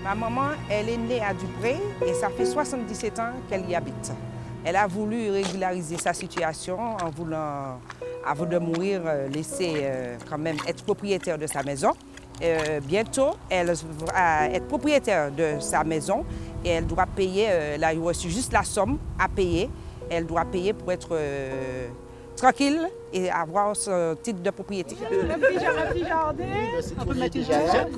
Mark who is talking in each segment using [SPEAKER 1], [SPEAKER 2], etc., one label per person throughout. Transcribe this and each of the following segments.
[SPEAKER 1] Ma maman, elle est née à Dupré et ça fait 77 ans qu'elle y habite. Elle a voulu régulariser sa situation en voulant, avant de mourir, laisser quand même être propriétaire de sa maison. Bientôt, elle va être propriétaire de sa maison et elle doit payer, là il reçu juste la somme à payer. Elle doit payer pour être tranquille et avoir ce titre de propriété.
[SPEAKER 2] Un petit jardin,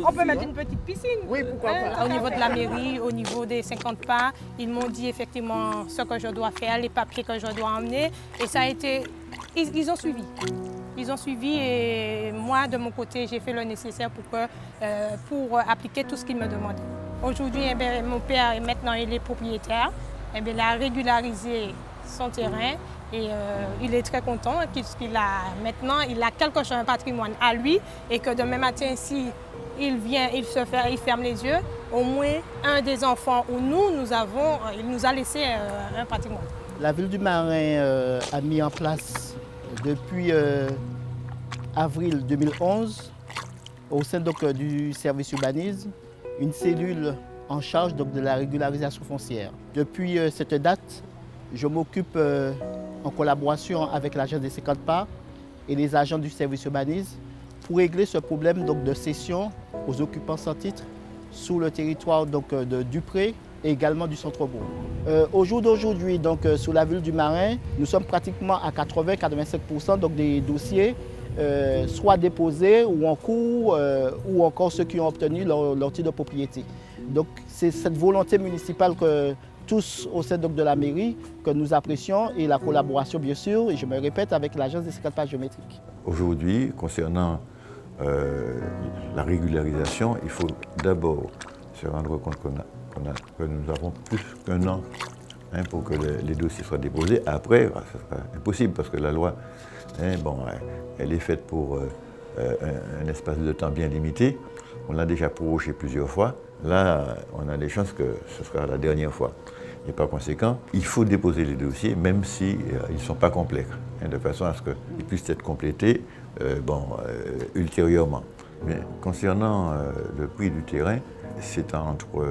[SPEAKER 2] on peut mettre une petite piscine.
[SPEAKER 3] Oui, pourquoi pas.
[SPEAKER 2] Au niveau de la mairie, au niveau des 50 pas, ils m'ont dit effectivement ce que je dois faire, les papiers que je dois emmener. Et ça a été... Ils ont suivi. Ils ont suivi et moi, de mon côté, j'ai fait le nécessaire pour appliquer tout ce qu'ils me demandaient. Aujourd'hui, mon père, maintenant, il est propriétaire. Il a régularisé son terrain et il est très content puisqu'il a maintenant il a quelque chose, un patrimoine à lui et que demain matin, si il vient, il ferme les yeux, au moins un des enfants ou il nous a laissé un patrimoine.
[SPEAKER 3] La ville du Marin a mis en place depuis avril 2011 au sein du service urbanisme une cellule en charge de la régularisation foncière. Depuis cette date, je m'occupe en collaboration avec l'agence des 50 pas et les agents du service urbanisme pour régler ce problème de cession aux occupants sans titre sur le territoire de Dupré et également du centre-bourg. Au jour d'aujourd'hui, sur la ville du Marin, nous sommes pratiquement à 80-85% des dossiers soit déposés ou en cours ou encore ceux qui ont obtenu leur titre de propriété. Donc c'est cette volonté municipale que tous au sein de la mairie que nous apprécions et la collaboration bien sûr, et je me répète, avec l'agence des 50 pas géométriques.
[SPEAKER 4] Aujourd'hui, concernant la régularisation, il faut d'abord se rendre compte que nous avons plus qu'un an pour que les dossiers soient déposés. Après, ce sera impossible parce que la loi, elle est faite pour un espace de temps bien limité. On l'a déjà prorogé plusieurs fois. Là, on a des chances que ce sera la dernière fois. Et par conséquent, il faut déposer les dossiers, même s'ils ne sont pas complets, de façon à ce qu'ils puissent être complétés ultérieurement. Mais concernant le prix du terrain, c'est entre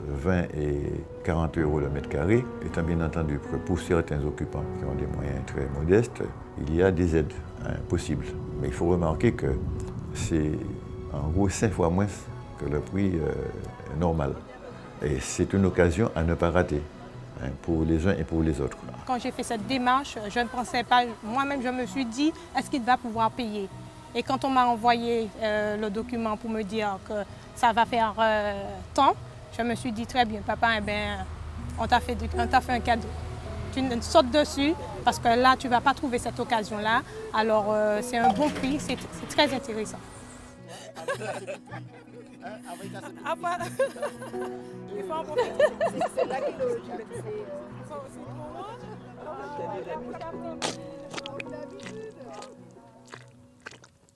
[SPEAKER 4] 20 et 40 euros le mètre carré, étant bien entendu que pour certains occupants qui ont des moyens très modestes, il y a des aides possibles. Mais il faut remarquer que c'est en gros 5 fois moins que le prix normal. Et c'est une occasion à ne pas rater, pour les uns et pour les autres.
[SPEAKER 2] Quand j'ai fait cette démarche, je ne pensais pas, moi-même je me suis dit, est-ce qu'il va pouvoir payer? Et quand on m'a envoyé le document pour me dire que ça va faire tant, je me suis dit, très bien, papa, on t'a fait un cadeau. Tu sautes dessus parce que là, tu ne vas pas trouver cette occasion-là. Alors, c'est un bon prix, c'est très intéressant. Il faut en profiter. C'est là qu'il faut aussi pour moi.